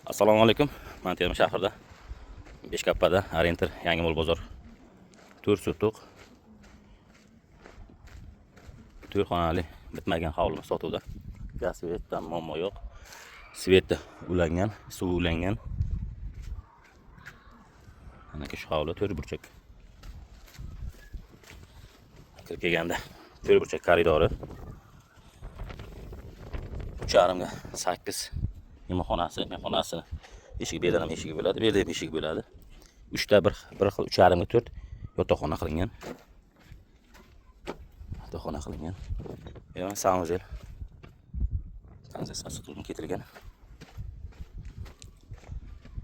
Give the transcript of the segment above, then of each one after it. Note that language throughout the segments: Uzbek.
Assalomu alaykum. Men Termiz shahrida Beshkappada Arentir yangi mol bozor 4 sotuq 4 xonali bitmagan hovlimiz sotuvda. Gaz svetdan muammo yo'q. Sveti ulangan, suvi ulangan. Mana shu hovli 4 burchak. Kirib kelganda 4 burchak koridori. 3,5 ga 8 mehmonxonasi. Eshigi bu yerdan ham eshigi bo'ladi, bu yerda ham eshigi bo'ladi. 3ta bir xil 3,5 ga 4 yotoqxona qilingan. Yotoqxona qilingan. Yana sanuzel. Kanalizasiya qilib ketilgan.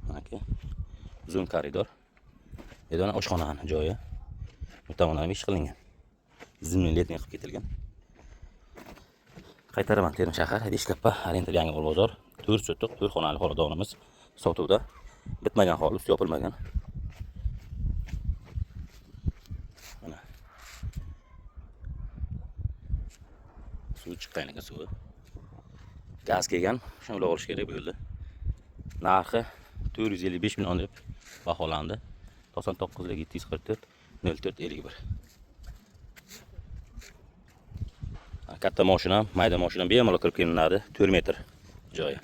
Mana uzun koridor. Yerdan oshxonaning joyi. Bu tomondan ish qilingan. Zimli letni qilib ketilgan. Qaytaraman Termiz shahar, Beshkappa, Arentir yangi mol bozor. 4 sotuq 4 xonali xonadonimiz sotuvda. Bitmagan hol, usti yopilmagan. Mana. Suv chiqqan ekan suvi. Gaz kelgan, shuni ulab olish kerak bo'ldi. Narxi 455 million deb baholandi. 99 744 04 51. Katta mashina, mayda mashina bemalol kirib kelinadi. 4 metr joyi.